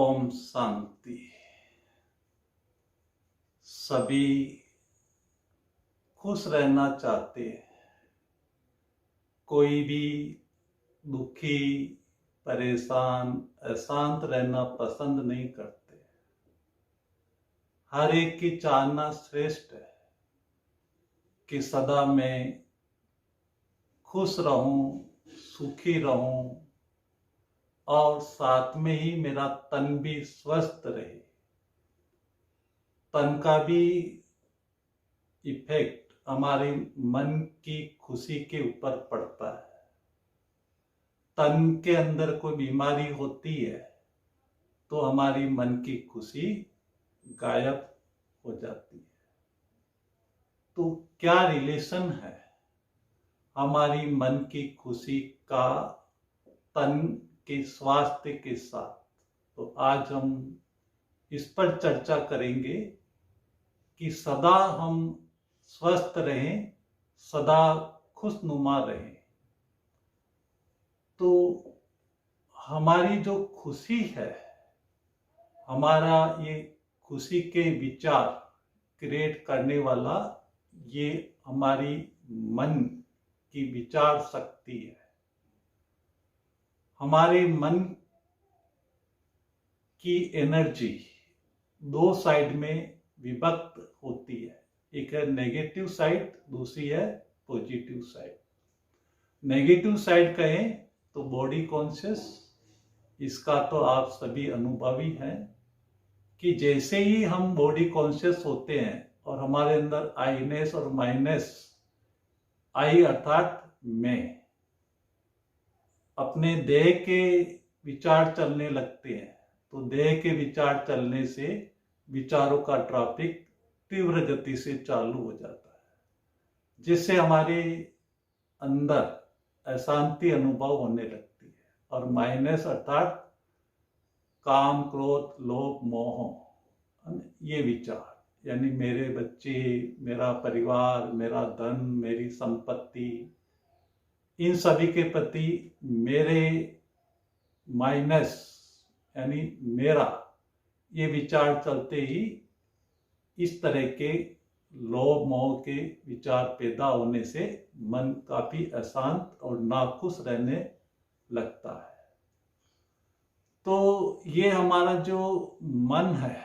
ओम शांति। सभी खुश रहना चाहते हैं। कोई भी दुखी, परेशान, अशांत रहना पसंद नहीं करते। हर एक की चाहना श्रेष्ठ है कि सदा मैं खुश रहूं, सुखी रहूं और साथ में ही मेरा तन भी स्वस्थ रहे। तन का भी इफेक्ट हमारे मन की खुशी के ऊपर पड़ता है। तन के अंदर कोई बीमारी होती है तो हमारी मन की खुशी गायब हो जाती है। तो क्या रिलेशन है हमारी मन की खुशी का तन के स्वास्थ्य के साथ? तो आज हम इस पर चर्चा करेंगे कि सदा हम स्वस्थ रहें, सदा खुशनुमा रहें। तो हमारी जो खुशी है, हमारा ये खुशी के विचार क्रिएट करने वाला ये हमारी मन की विचार शक्ति है। हमारे मन की एनर्जी दो साइड में विभक्त होती है। एक है नेगेटिव साइड, दूसरी है पॉजिटिव साइड। नेगेटिव साइड कहें तो बॉडी कॉन्शियस, इसका तो आप सभी अनुभवी हैं कि जैसे ही हम बॉडी कॉन्शियस होते हैं और हमारे अंदर आईनेस और माइनस, आई अर्थात मैं, अपने देह के विचार चलने लगते हैं, तो देह के विचार चलने से विचारों का ट्रैफिक तीव्र गति से चालू हो जाता है, जिससे हमारे अंदर अशांति अनुभव होने लगती है। और माइनस अर्थात काम, क्रोध, लोभ, मोह, ये विचार, यानी मेरे बच्चे, मेरा परिवार, मेरा धन, मेरी संपत्ति, इन सभी के प्रति मेरे माइनस यानी मेरा ये विचार चलते ही इस तरह के लोभ मोह के विचार पैदा होने से मन काफी अशांत और नाखुश रहने लगता है। तो ये हमारा जो मन है,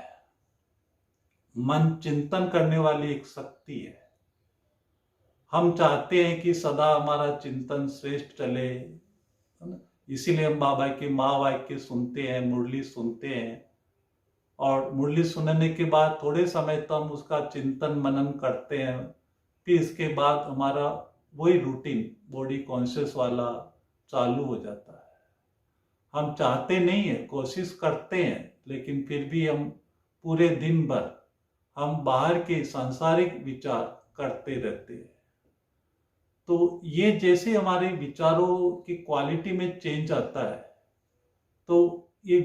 मन चिंतन करने वाली एक शक्ति है। हम चाहते हैं कि सदा हमारा चिंतन श्रेष्ठ चले, है ना? इसीलिए हम बाबा के महावाक्य सुनते हैं, मुरली सुनते हैं, और मुरली सुनने के बाद थोड़े समय तो हम उसका चिंतन मनन करते हैं। फिर इसके बाद हमारा वही रूटीन बॉडी कॉन्शियस वाला चालू हो जाता है। हम चाहते नहीं है, कोशिश करते हैं, लेकिन फिर भी हम पूरे दिन भर हम बाहर के सांसारिक विचार करते रहते हैं। तो ये जैसे हमारे विचारों की क्वालिटी में चेंज आता है, तो ये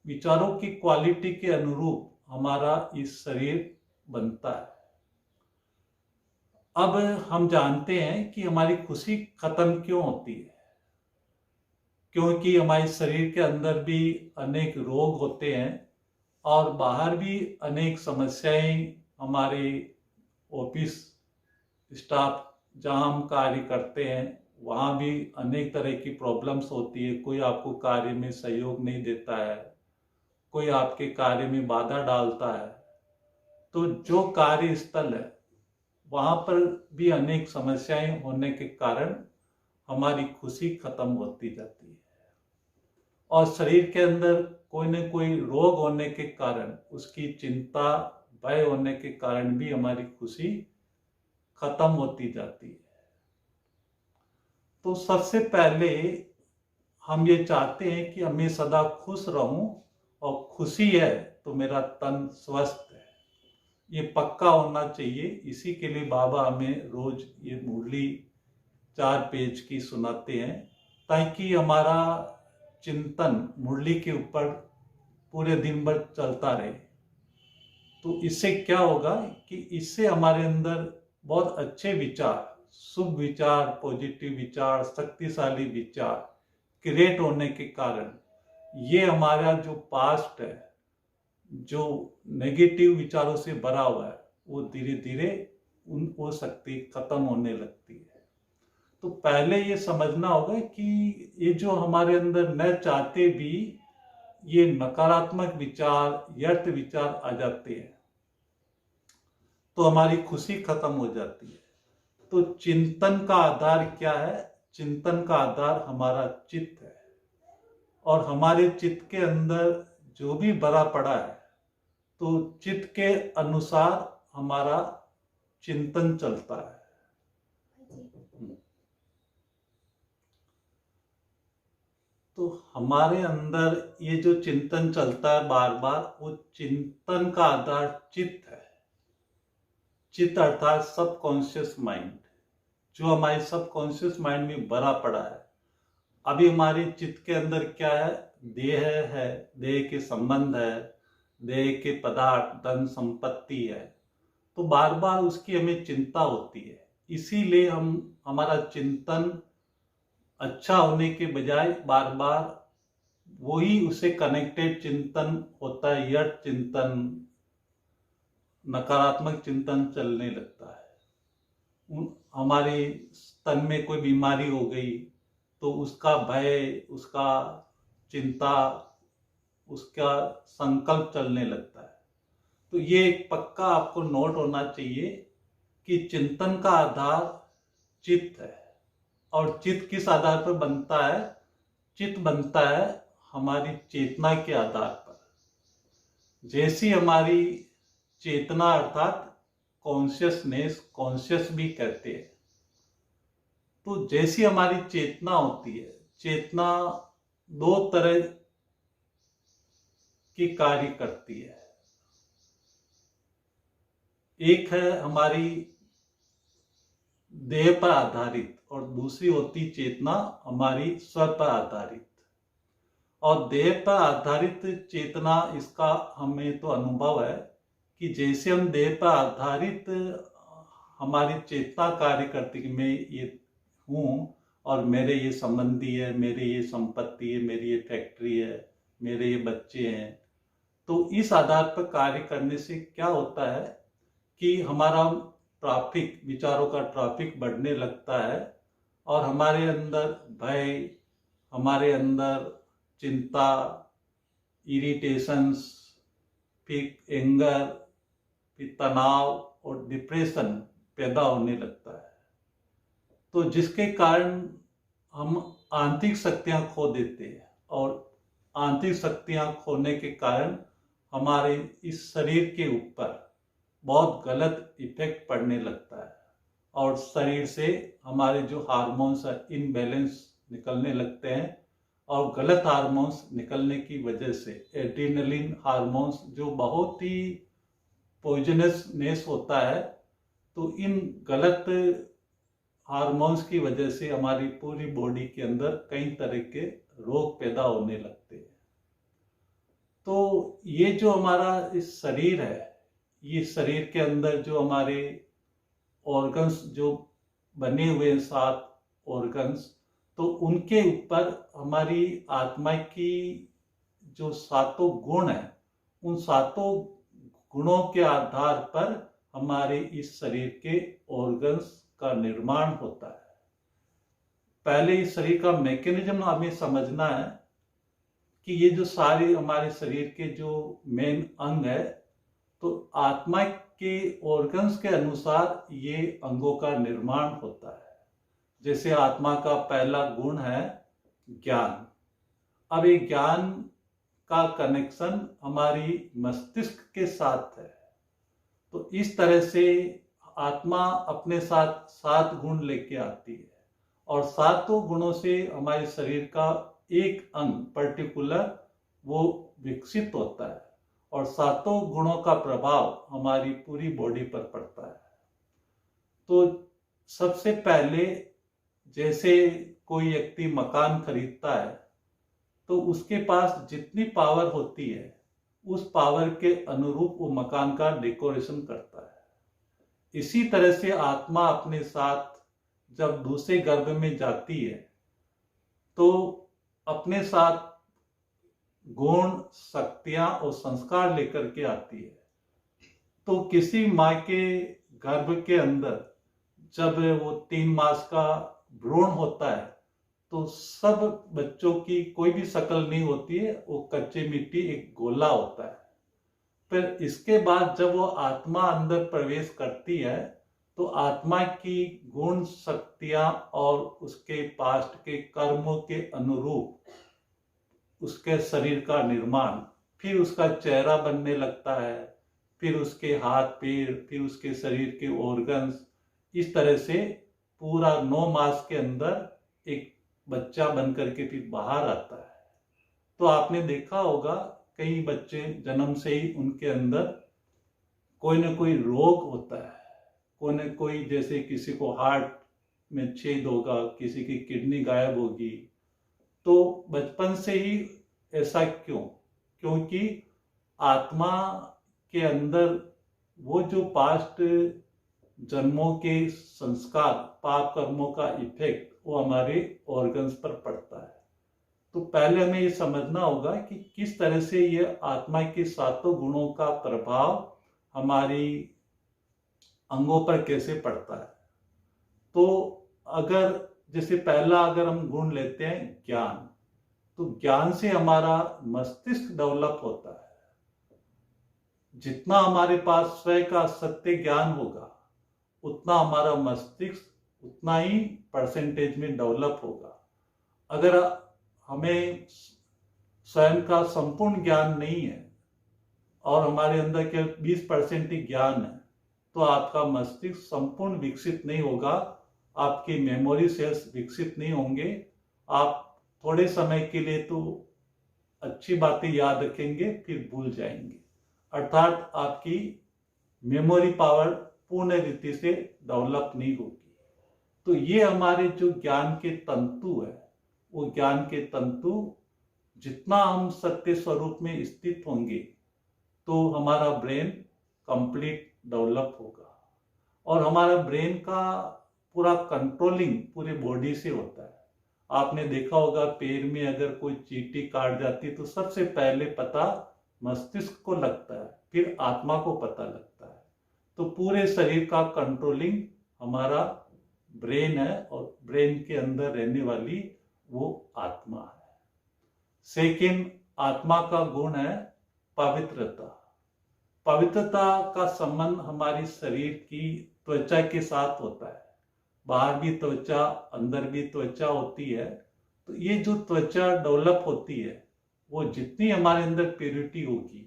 विचारों की क्वालिटी के अनुरूप हमारा इस शरीर बनता है। अब हम जानते हैं कि हमारी खुशी खत्म क्यों होती है। क्योंकि हमारे शरीर के अंदर भी अनेक रोग होते हैं और बाहर भी अनेक समस्याएं, हमारे ऑफिस स्टाफ जहां हम कार्य करते हैं वहां भी अनेक तरह की प्रॉब्लम्स होती है। कोई आपको कार्य में सहयोग नहीं देता है, कोई आपके कार्य में बाधा डालता है। तो जो कार्य स्थल है वहां पर भी अनेक समस्याएं होने के कारण हमारी खुशी खत्म होती जाती है। और शरीर के अंदर कोई न कोई रोग होने के कारण, उसकी चिंता, भय होने के कारण भी हमारी खुशी खत्म होती जाती है। तो सबसे पहले हम ये चाहते हैं कि मैं सदा खुश रहूं, और खुशी है तो मेरा तन स्वस्थ है, ये पक्का होना चाहिए। इसी के लिए बाबा हमें रोज ये मुरली 4 पेज की सुनाते हैं, ताकि हमारा चिंतन मुरली के ऊपर पूरे दिन भर चलता रहे। तो इससे क्या होगा कि इससे हमारे अंदर बहुत अच्छे विचार, शुभ विचार, पॉजिटिव विचार, शक्तिशाली विचार क्रिएट होने के कारण ये हमारा जो पास्ट है, जो नेगेटिव विचारों से भरा हुआ है, वो धीरे धीरे वो शक्ति खत्म होने लगती है। तो पहले ये समझना होगा कि ये जो हमारे अंदर न चाहते भी ये नकारात्मक विचार, व्यर्थ विचार आ जाते हैं, तो हमारी खुशी खत्म हो जाती है। तो चिंतन का आधार क्या है? चिंतन का आधार हमारा चित्त है, और हमारे चित्त के अंदर जो भी भरा पड़ा है, तो चित्त के अनुसार हमारा चिंतन चलता है। तो हमारे अंदर ये जो चिंतन चलता है बार बार, वो चिंतन का आधार चित्त है। चित्त अर्थात सबकॉन्शियस माइंड, जो हमारे सबकॉन्शियस माइंड में भरा पड़ा है। अभी हमारे चित्त के अंदर क्या है? देह है, देह के संबंध है, देह के पदार्थ, धन संपत्ति है। तो बार बार उसकी हमें चिंता होती है, इसीलिए हमारा चिंतन अच्छा होने के बजाय बार बार वही उससे कनेक्टेड चिंतन होता है, यह चिंतन, नकारात्मक चिंतन चलने लगता है। हमारे तन में कोई बीमारी हो गई तो उसका भय, उसका चिंता, उसका संकल्प चलने लगता है। तो ये एक पक्का आपको नोट होना चाहिए कि चिंतन का आधार चित्त है। और चित्त किस आधार पर बनता है? चित्त बनता है हमारी चेतना के आधार पर। जैसी हमारी चेतना अर्थात कॉन्शियसनेस, कॉन्शियस भी कहते हैं, तो जैसी हमारी चेतना होती है, चेतना दो तरह की कार्य करती है। एक है हमारी देह पर आधारित, और दूसरी होती चेतना हमारी स्व पर आधारित। और देह पर आधारित चेतना, इसका हमें तो अनुभव है कि जैसे हम देह पर आधारित हमारी चेतना कार्य करती कि मैं ये हूँ और मेरे ये संबंधी है, मेरे ये संपत्ति है, मेरी ये फैक्ट्री है, मेरे ये बच्चे हैं। तो इस आधार पर कार्य करने से क्या होता है कि हमारा ट्रैफिक, विचारों का ट्रैफिक बढ़ने लगता है, और हमारे अंदर भय, हमारे अंदर चिंता, इरिटेशंस, फिर एंगर, फिर तनाव और डिप्रेशन पैदा होने लगता है। तो जिसके कारण हम आंतरिक शक्तियां खो देते हैं, और आंतरिक शक्तियां खोने के कारण हमारे इस शरीर के ऊपर बहुत गलत इफेक्ट पड़ने लगता है, और शरीर से हमारे जो हार्मोन्स है इनबैलेंस निकलने लगते हैं। और गलत हार्मोन्स निकलने की वजह से एड्रेनलिन हार्मोन्स, जो बहुत ही पॉइजनसनेस होता है, तो इन गलत हार्मोन्स की वजह से हमारी पूरी बॉडी के अंदर कई तरह के रोग पैदा होने लगते हैं। तो ये जो हमारा इस शरीर है, ये शरीर के अंदर जो हमारे ऑर्गन्स जो बने हुए हैं, 7 ऑर्गन्स, तो उनके ऊपर हमारी आत्मा की जो 7 गुण है, उन 7 गुणों के आधार पर हमारे इस शरीर के ऑर्गन्स का निर्माण होता है। पहले इस शरीर का मैकेनिज्म हमें समझना है कि ये जो सारे हमारे शरीर के जो मेन अंग है, तो आत्मा के ऑर्गन्स के अनुसार ये अंगों का निर्माण होता है। जैसे आत्मा का पहला गुण है ज्ञान। अब ये ज्ञान का कनेक्शन हमारी मस्तिष्क के साथ है। तो इस तरह से आत्मा अपने साथ 7 गुण लेके आती है, और 7 गुणों से हमारे शरीर का एक अंग पर्टिकुलर वो विकसित होता है, और 7 गुणों का प्रभाव हमारी पूरी बॉडी पर पड़ता है। तो सबसे पहले जैसे कोई व्यक्ति मकान खरीदता है, तो उसके पास जितनी पावर होती है, उस पावर के अनुरूप वो मकान का डेकोरेशन करता है। इसी तरह से आत्मा अपने साथ जब दूसरे गर्भ में जाती है, तो अपने साथ गुण, शक्तियां और संस्कार लेकर के आती है। तो किसी माँ के गर्भ के अंदर जब वो 3 मास का भ्रूण होता है तो सब बच्चों की कोई भी शक्ल नहीं होती है, वो कच्ची मिट्टी एक गोला होता है। फिर इसके बाद जब वो आत्मा अंदर प्रवेश करती है तो आत्मा की गुण, शक्तियां और उसके पास्ट के कर्मों के अनुरूप उसके शरीर का निर्माण, फिर उसका चेहरा बनने लगता है, फिर उसके हाथ पैर, फिर उसके शरीर के ऑर्गन्स, इस तरह से पूरा 9 मास के अंदर एक बच्चा बनकर के फिर बाहर आता है। तो आपने देखा होगा कई बच्चे जन्म से ही उनके अंदर कोई ना कोई रोग होता है, कोई ना कोई, जैसे किसी को हार्ट में छेद होगा, किसी की किडनी गायब होगी। तो बचपन से ही ऐसा क्यों? क्योंकि आत्मा के अंदर वो जो पास्ट जन्मों के संस्कार, पाप कर्मों का इफेक्ट वो हमारे ऑर्गन्स पर पड़ता है। तो पहले हमें ये समझना होगा कि किस तरह से ये आत्मा के 7 गुणों का प्रभाव हमारी अंगों पर कैसे पड़ता है। तो अगर जैसे पहला अगर हम गुण लेते हैं ज्ञान, तो ज्ञान से हमारा मस्तिष्क डेवलप होता है। जितना हमारे पास स्वयं का सत्य ज्ञान होगा उतना हमारा मस्तिष्क उतना ही परसेंटेज में डेवलप होगा। अगर हमें स्वयं का संपूर्ण ज्ञान नहीं है और हमारे अंदर केवल 20% ही ज्ञान है तो आपका मस्तिष्क संपूर्ण विकसित नहीं होगा, आपकी मेमोरी सेल्स विकसित नहीं होंगे। आप थोड़े समय के लिए तो अच्छी बातें याद रखेंगे, फिर भूल जाएंगे, अर्थात आपकी मेमोरी पावर पूर्ण रीति से डेवलप नहीं होगी। तो ये हमारे जो ज्ञान के तंतु है, वो ज्ञान के तंतु जितना हम सत्य स्वरूप में स्थित होंगे तो हमारा ब्रेन कंप्लीट डेवलप होगा। और हमारा ब्रेन का पूरा कंट्रोलिंग पूरे बॉडी से होता है। आपने देखा होगा पैर में अगर कोई चींटी काट जाती तो सबसे पहले पता मस्तिष्क को लगता है, फिर आत्मा को पता लगता है। तो पूरे शरीर का कंट्रोलिंग हमारा ब्रेन है और ब्रेन के अंदर रहने वाली वो आत्मा है। सेकंड, आत्मा का गुण है पवित्रता। पवित्रता का संबंध हमारी शरीर की त्वचा के साथ होता है। बाहर भी त्वचा, अंदर भी त्वचा होती है। तो ये जो त्वचा डेवलप होती है वो जितनी हमारे अंदर प्योरिटी होगी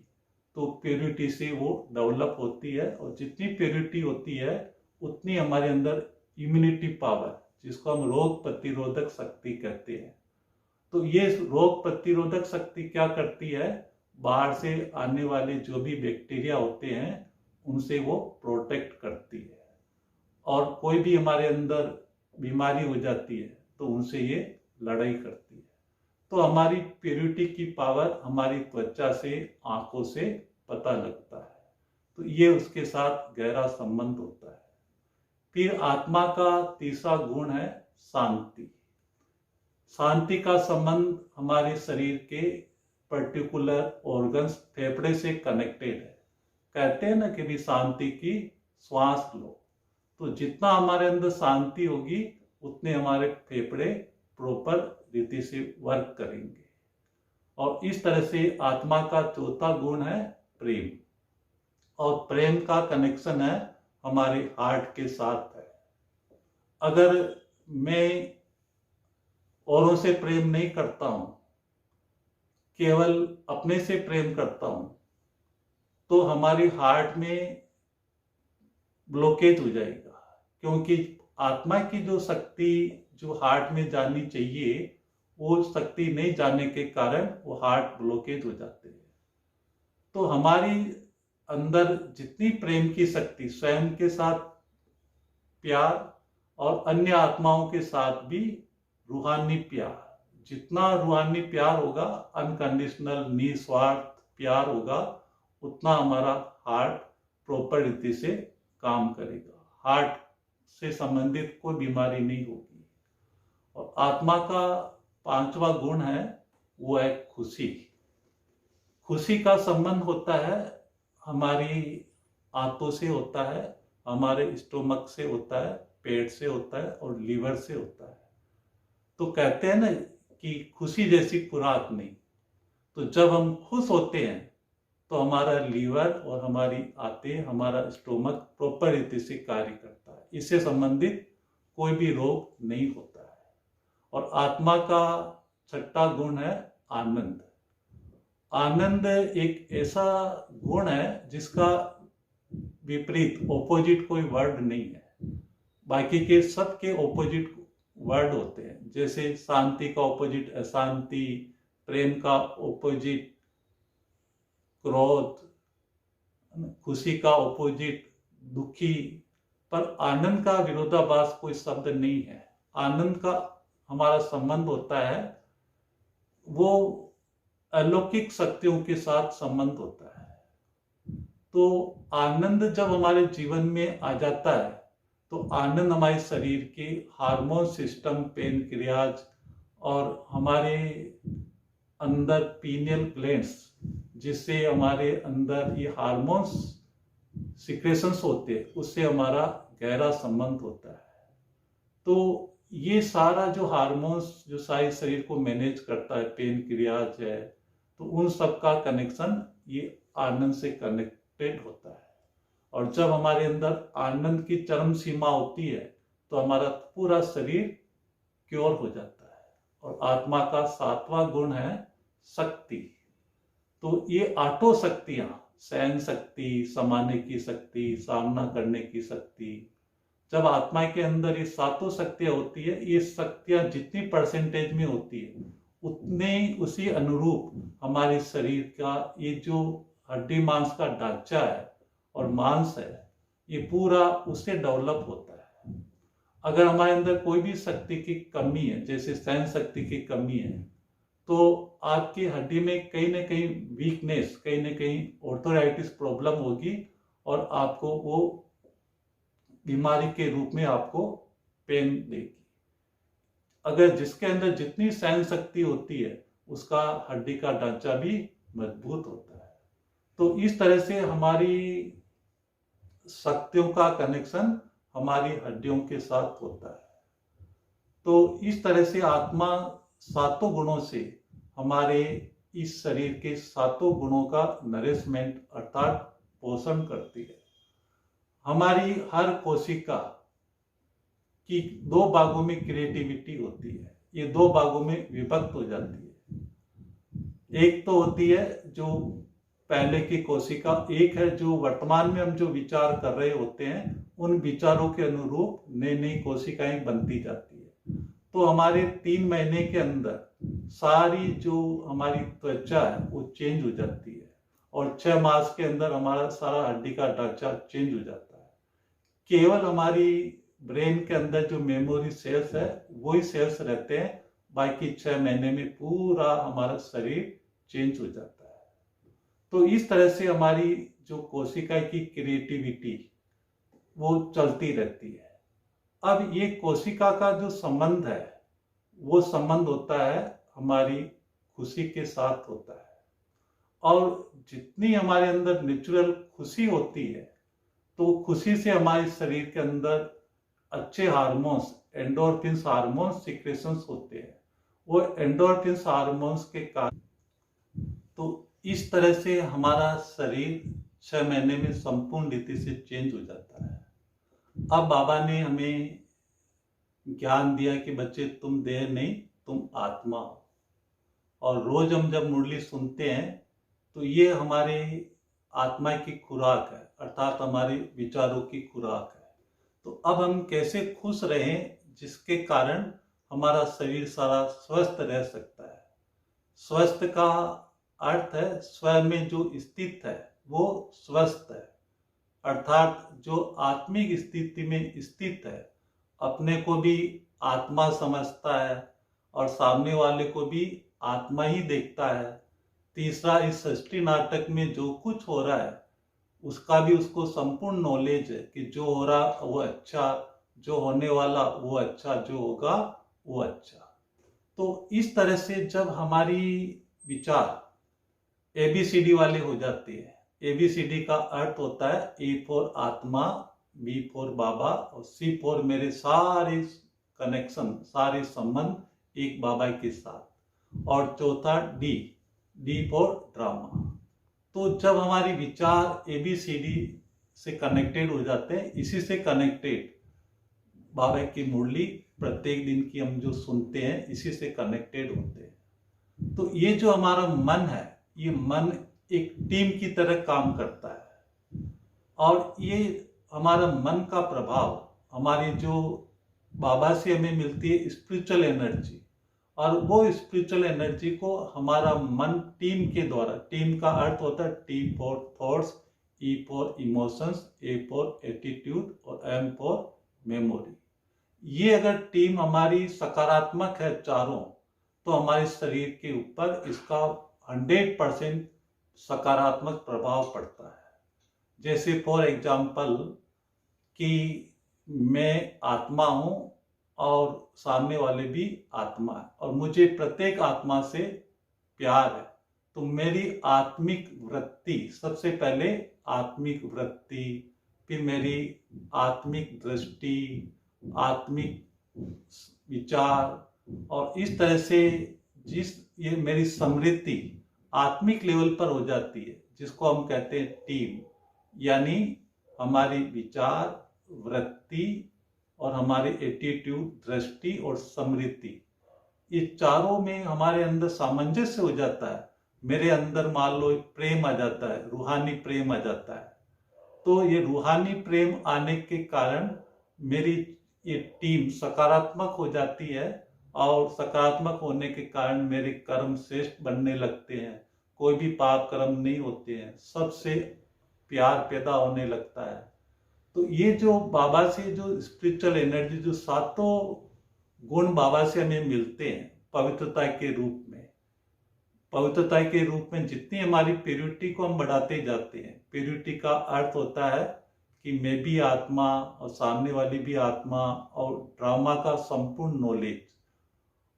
तो प्योरिटी से वो डेवलप होती है, और जितनी प्योरिटी होती है उतनी हमारे अंदर इम्यूनिटी पावर, जिसको हम रोग प्रतिरोधक शक्ति कहते हैं। तो ये रोग प्रतिरोधक शक्ति क्या करती है, बाहर से आने वाले जो भी बैक्टीरिया होते हैं उनसे वो प्रोटेक्ट करती है, और कोई भी हमारे अंदर बीमारी हो जाती है तो उनसे ये लड़ाई करती है। तो हमारी प्योरिटी की पावर हमारी त्वचा से, आंखों से पता लगता है। तो ये उसके साथ गहरा संबंध होता है। फिर आत्मा का तीसरा गुण है शांति। शांति का संबंध हमारे शरीर के पर्टिकुलर ऑर्गन्स, फेफड़े से कनेक्टेड है। कहते हैं ना कि भी शांति की श्वास लो। तो जितना हमारे अंदर शांति होगी उतने हमारे फेफड़े प्रॉपर रीति से वर्क करेंगे। और इस तरह से आत्मा का चौथा गुण है प्रेम, और प्रेम का कनेक्शन है हमारे हार्ट के साथ है। अगर मैं औरों से प्रेम नहीं करता हूं, केवल अपने से प्रेम करता हूं, तो हमारी हार्ट में ब्लॉकेज हो जाएगा। क्योंकि आत्मा की जो शक्ति जो हार्ट में जानी चाहिए वो शक्ति नहीं जाने के कारण वो हार्ट ब्लॉकेज हो जाते हैं। तो हमारी अंदर जितनी प्रेम की शक्ति, स्वयं के साथ प्यार और अन्य आत्माओं के साथ भी रूहानी प्यार, जितना रूहानी प्यार होगा, अनकंडीशनल निस्वार्थ प्यार होगा, उतना हमारा हार्ट प्रॉपर रीति से काम करेगा, हार्ट से संबंधित कोई बीमारी नहीं होगी। और आत्मा का पांचवा गुण है वो है खुशी। खुशी का संबंध होता है हमारी आंतों से होता है, हमारे स्टोमक से होता है, पेट से होता है और लीवर से होता है। तो कहते हैं ना कि खुशी जैसी खुराक नहीं। तो जब हम खुश होते हैं तो हमारा लीवर और हमारी आंतें, हमारा स्टोमक प्रॉपर रीति से कार्य करता है, इससे संबंधित कोई भी रोग नहीं होता है। और आत्मा का छठा गुण है आनंद। आनंद एक ऐसा गुण है जिसका विपरीत, ऑपोजिट कोई वर्ड नहीं है। बाकी के सब के ऑपोजिट वर्ड होते हैं, जैसे शांति का ऑपोजिट अशांति, प्रेम का ऑपोजिट क्रोध, खुशी का ऑपोजिट दुखी, पर आनंद का विरोधाभास कोई शब्द नहीं है। आनंद का हमारा संबंध होता है, वो अलौकिक शक्तियों के साथ संबंध होता है। तो आनंद जब हमारे जीवन में आ जाता है तो आनंद हमारे शरीर के हार्मोन सिस्टम, पेनक्रियाज और हमारे अंदर पीनियल ग्लैंड्स, जिससे हमारे अंदर ये हार्मोन्स सिक्रेशंस होते हैं, उससे हमारा गहरा संबंध होता है। तो ये सारा जो हार्मोन्स जो सारे शरीर को मैनेज करता है, पेनक्रियाज है, तो उन सब का कनेक्शन ये आनंद से कनेक्टेड होता है। और जब हमारे अंदर आनंद की चरम सीमा होती है तो हमारा पूरा शरीर क्योर हो जाता है। और आत्मा का सातवां गुण है शक्ति। तो ये आठों शक्तियां, सहन शक्ति, समाने की शक्ति, सामना करने की शक्ति, जब आत्मा के अंदर ये सातों शक्तियां होती है, ये शक्तियां जितनी परसेंटेज में होती है उतने उसी अनुरूप हमारे शरीर का ये जो हड्डी मांस का ढांचा है और मांस है, ये पूरा उससे डेवलप होता है। अगर हमारे अंदर कोई भी शक्ति की कमी है, जैसे सहन शक्ति की कमी है, तो आपकी हड्डी में कहीं ना कहीं वीकनेस, कहीं ना कहीं ऑर्थराइटिस प्रॉब्लम होगी और आपको वो बीमारी के रूप में आपको पेन देगी। अगर जिसके अंदर जितनी सहन शक्ति होती है उसका हड्डी का ढांचा भी मजबूत होता है। तो इस तरह से हमारी शक्तियों का कनेक्शन हमारी हड्डियों के साथ होता है। तो इस तरह से आत्मा सातों गुणों से हमारे इस शरीर के सातों गुणों का नरिशमेंट अर्थात पोषण करती है। हमारी हर कोशिका की दो भागों में क्रिएटिविटी होती है, ये दो भागों में विभक्त हो जाती है। एक तो होती है जो पहले की कोशिका, एक है जो वर्तमान में हम जो विचार कर रहे होते हैं उन विचारों के अनुरूप नई नई कोशिकाएं बनती जाती है। तो हमारे 3 महीने के अंदर सारी जो हमारी त्वचा है वो चेंज हो जाती है और 6 मास के अंदर हमारा सारा हड्डी का ढांचा चेंज हो जाता है। केवल हमारी ब्रेन के अंदर जो मेमोरी सेल्स है वही सेल्स रहते हैं, बाकी 6 महीने में पूरा हमारा शरीर चेंज हो जाता है। तो इस तरह से हमारी जो कोशिका की क्रिएटिविटी वो चलती रहती है। अब ये कोशिका का जो संबंध है वो संबंध होता है हमारी खुशी के साथ होता है। और जितनी हमारे अंदर नेचुरल खुशी होती है तो खुशी से हमारे शरीर के अंदर अच्छे हार्मोन्स, एंडोर्फिन्स हार्मोन्स सिक्रेशंस होते हैं। वो एंडोर्फिन्स हार्मोन्स के कारण तो इस तरह से हमारा शरीर 6 महीने में संपूर्ण रीति से चेंज हो जाता है। अब बाबा ने हमें ज्ञान दिया कि बच्चे तुम देह नहीं, तुम आत्मा हो। और रोज हम जब मुरली सुनते हैं तो ये हमारे आत्मा की खुराक है, अर्थात हमारे विचारों की खुराक है। तो अब हम कैसे खुश रहें जिसके कारण हमारा शरीर सारा स्वस्थ रह सकता है। स्वस्थ का अर्थ है स्वयं में जो स्थित है वो स्वस्थ है, अर्थात जो आत्मिक स्थिति में स्थित है, अपने को भी आत्मा समझता है और सामने वाले को भी आत्मा ही देखता है। तीसरा, इस सृष्टि नाटक में जो कुछ हो रहा है उसका भी उसको संपूर्ण नॉलेज है कि जो हो रहा वो अच्छा, जो होने वाला वो अच्छा, जो होगा वो अच्छा। तो इस तरह से जब हमारी विचार ABCD वाले हो जाते हैं। ABCD का अर्थ होता है A फॉर आत्मा, B फॉर बाबा और C फॉर मेरे सारे कनेक्शन, सारे संबंध एक बाबा के साथ, और चौथा D फॉर ड्रामा। तो जब हमारी विचार ABCD से कनेक्टेड हो जाते हैं, इसी से कनेक्टेड बाबा की मुरली प्रत्येक दिन की हम जो सुनते हैं, इसी से कनेक्टेड होते हैं। तो ये जो हमारा मन है, ये मन एक टीम की तरह काम करता है, और ये हमारा मन का प्रभाव हमारी जो बाबा से हमें मिलती है स्पिरिचुअल एनर्जी, और वो स्पिरिचुअल एनर्जी को हमारा मन टीम के द्वारा, टीम का अर्थ होता है T for thoughts, E for emotions, A for attitude और M फॉर मेमोरी। ये अगर टीम हमारी सकारात्मक है चारों, तो हमारे शरीर के ऊपर इसका 100% सकारात्मक प्रभाव पड़ता है। जैसे फॉर एग्जाम्पल कि मैं आत्मा हूं और सामने वाले भी आत्मा है, और मुझे प्रत्येक आत्मा से प्यार है, तो मेरी आत्मिक वृत्ति, सबसे पहले आत्मिक वृत्ति, फिर मेरी आत्मिक दृष्टि, आत्मिक विचार, और इस तरह से ये मेरी समृद्धि आत्मिक लेवल पर हो जाती है, जिसको हम कहते हैं टीम। यानी हमारी विचार, वृत्ति और हमारे एटीट्यूड, दृष्टि और समृद्धि, ये चारों में हमारे अंदर सामंजस्य हो जाता है। मेरे अंदर मान लो प्रेम आ जाता है, रूहानी प्रेम आ जाता है। तो ये रूहानी प्रेम आने के कारण मेरी ये टीम सकारात्मक हो जाती है, और सकारात्मक होने के कारण मेरे कर्म श्रेष्ठ बनने लगते हैं, कोई भी पाप कर्म नहीं होते हैं, सबसे प्यार पैदा होने लगता है। तो ये जो बाबा से जो स्पिरिचुअल एनर्जी, जो सातों गुण बाबा से हमें मिलते हैं पवित्रता के रूप में, पवित्रता के रूप में जितनी हमारी प्योरिटी को हम बढ़ाते जाते हैं, प्योरिटी का अर्थ होता है कि मैं भी आत्मा और सामने वाली भी आत्मा, और ड्रामा का संपूर्ण नॉलेज,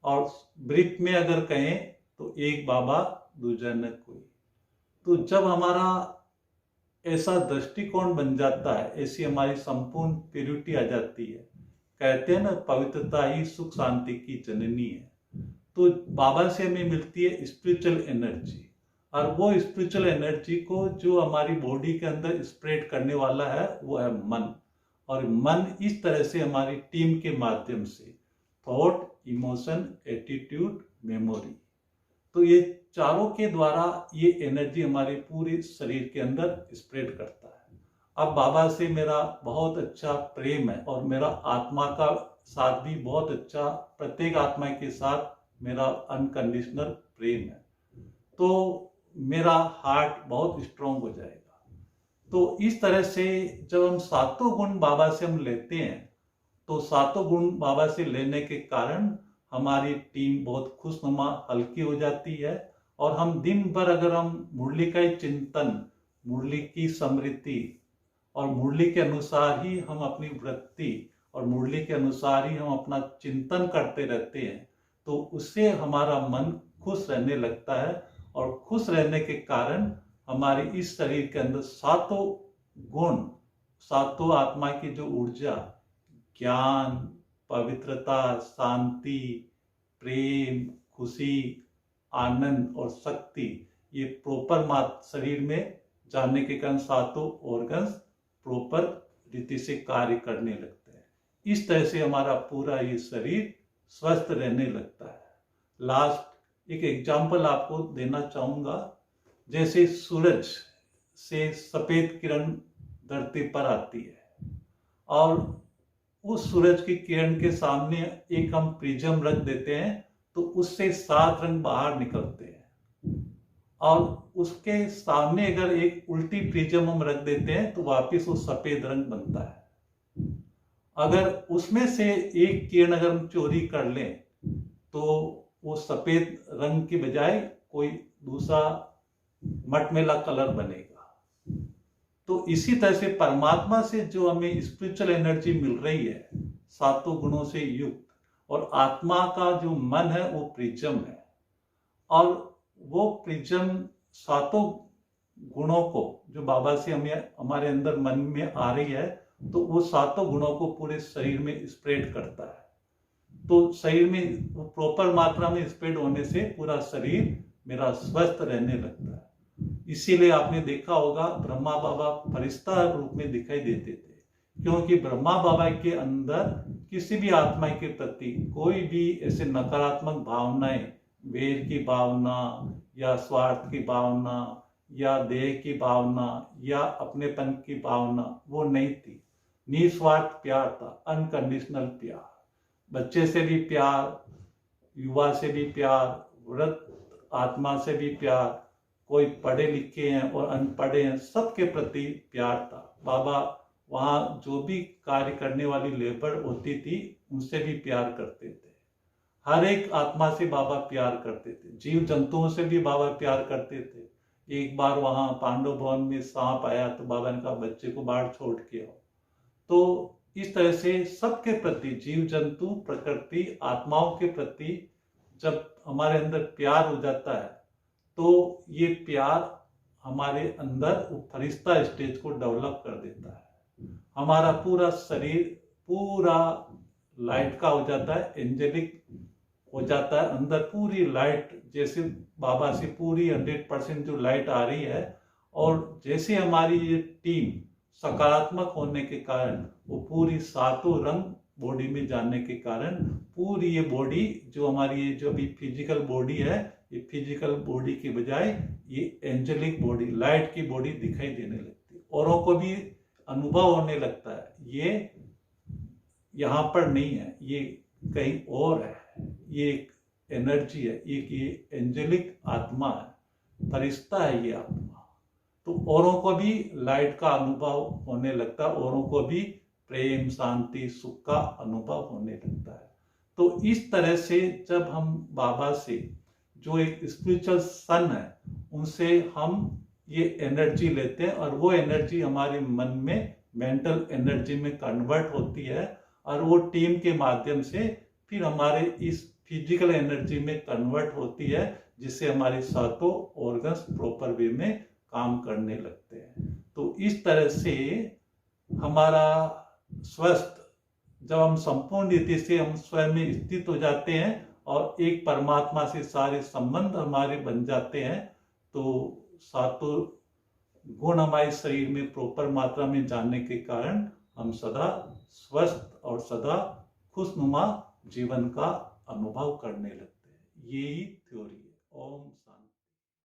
और ब्रीथ में अगर कहें तो एक बाबा दूजा न कोई। तो जब हमारा ऐसा दृष्टिकोण बन जाता है, ऐसी हमारी संपूर्ण प्योरिटी आ जाती है, कहते हैं ना पवित्रता ही सुख शांति की जननी है। तो बाबा से हमें मिलती है स्पिरिचुअल एनर्जी, और वो स्पिरिचुअल एनर्जी को जो हमारी बॉडी के अंदर स्प्रेड करने वाला है वो है मन। और मन इस तरह से हमारी टीम के माध्यम से थॉट, इमोशन, एटीट्यूड, मेमोरी, तो ये चारों के द्वारा ये एनर्जी हमारे पूरे शरीर के अंदर स्प्रेड करता है। अब बाबा से मेरा बहुत अच्छा प्रेम है, और मेरा आत्मा का साथ भी बहुत अच्छा, प्रत्येक आत्मा के साथ मेरा अनकंडीशनल प्रेम है, तो मेरा हार्ट बहुत स्ट्रांग हो जाएगा। तो इस तरह से जब हम सातों गुण बाबा से हम लेते हैं, तो सातों गुण बाबा से लेने के कारण हमारी टीम बहुत खुशनुमा, हल्की हो जाती है, और हम दिन भर अगर हम मुरली का ही चिंतन, मुरली की समृद्धि और मुरली के अनुसार ही हम अपनी वृत्ति और मुरली के अनुसार ही हम अपना चिंतन करते रहते हैं, तो उससे हमारा मन खुश रहने लगता है, और खुश रहने के कारण हमारे इस शरीर के अंदर सातों गुण, सातों आत्मा की जो ऊर्जा, ज्ञान, पवित्रता, शांति, प्रेम, खुशी, आनंद और शक्ति, ये प्रॉपर शरीर में जाने के कारण सातों ऑर्गन्स प्रॉपर रीति से कार्य करने लगते हैं। इस तरह से हमारा पूरा ये शरीर स्वस्थ रहने लगता है। लास्ट एक एग्जाम्पल आपको देना चाहूंगा। जैसे सूरज से सफेद किरण धरती पर आती है, और उस सूरज की किरण के सामने एक हम प्रिज्म रख देते हैं, तो उससे 7 रंग बाहर निकलते हैं, और उसके सामने अगर एक उल्टी प्रिज्म हम रख देते हैं, तो वापस वो सफेद रंग बनता है। अगर उसमें से एक किरण अगर हम चोरी कर लें, तो वो सफेद रंग की बजाय कोई दूसरा मटमैला कलर बनेगा। तो इसी तरह से परमात्मा से जो हमें स्पिरिचुअल एनर्जी मिल रही है, सातों गुणों से युक्त, और आत्मा का जो मन है वो प्रिज्म है, और वो प्रिज्म सातों गुणों को जो बाबा से हमें हमारे अंदर मन में आ रही है, तो वो सातों गुणों को पूरे शरीर में स्प्रेड करता है। तो शरीर में प्रॉपर मात्रा में स्प्रेड होने से पूरा शरीर मेरा स्वस्थ रहने लगता है। इसीलिए आपने देखा होगा ब्रह्मा बाबा फरिश्ता रूप में दिखाई देते थे, क्योंकि ब्रह्मा बाबा के अंदर किसी भी आत्मा के प्रति कोई भी ऐसे नकारात्मक भावनाएं, वेर की भावना या स्वार्थ की भावना या देह की भावना या अपनेपन की भावना वो नहीं थी। निस्वार्थ प्यार था, अनकंडीशनल प्यार। बच्चे से भी प्यार, युवा से भी प्यार, वृद्ध आत्मा से भी प्यार, कोई पढ़े लिखे हैं और अनपढ़े हैं, सबके प्रति प्यार था। बाबा वहाँ जो भी कार्य करने वाली लेबर होती थी उनसे भी प्यार करते थे। हर एक आत्मा से बाबा प्यार करते थे। जीव जंतुओं से भी बाबा प्यार करते थे। एक बार वहाँ पांडव भवन में सांप आया तो बाबा ने कहा बच्चे को बाहर छोड़ के आओ। तो इस तरह से सबके प्रति, जीव जंतु, प्रकृति, आत्माओं के प्रति जब हमारे अंदर प्यार हो जाता है तो ये प्यार हमारे अंदर वो फरिश्ता स्टेज को डेवलप कर देता है। हमारा पूरा शरीर पूरा लाइट का हो जाता है, एंजेलिक हो जाता है। अंदर पूरी लाइट, जैसे बाबा से पूरी 100% जो लाइट आ रही है, और जैसे हमारी ये टीम सकारात्मक होने के कारण वो पूरी सातों रंग बॉडी में जाने के कारण पूरी ये बॉडी जो हमारी ये जो भी फिजिकल बॉडी है, ये फिजिकल बॉडी की बजाय ये एंजेलिक बॉडी, लाइट की बॉडी दिखाई देने लगती है। औरों को भी अनुभव होने लगता है ये यहाँ पर नहीं है, ये कहीं और है, ये एक एनर्जी है, ये एंजेलिक आत्मा है, फरिश्ता है ये आत्मा। तो औरों को भी लाइट का अनुभव होने लगता है, औरों को भी प्रेम, शांति, सुख का अनुभव होने लगता है। तो इस तरह से जब हम बाबा से, जो एक स्पिरिचुअल सन है, उनसे हम ये एनर्जी लेते हैं और वो एनर्जी हमारे मन में मेंटल एनर्जी में कन्वर्ट होती है और वो टीम के माध्यम से फिर हमारे इस फिजिकल एनर्जी में कन्वर्ट होती है, जिससे हमारे सातों ऑर्गन्स प्रॉपर वे में काम करने लगते हैं। तो इस तरह से हमारा स्वस्थ, जब हम संपूर्ण रीति से हम स्वयं में स्थित हो जाते हैं और एक परमात्मा से सारे संबंध हमारे बन जाते हैं, तो सातों गुण हमारे शरीर में प्रॉपर मात्रा में जानने के कारण हम सदा स्वस्थ और सदा खुशनुमा जीवन का अनुभव करने लगते हैं। यही थ्योरी है। ओम शांति।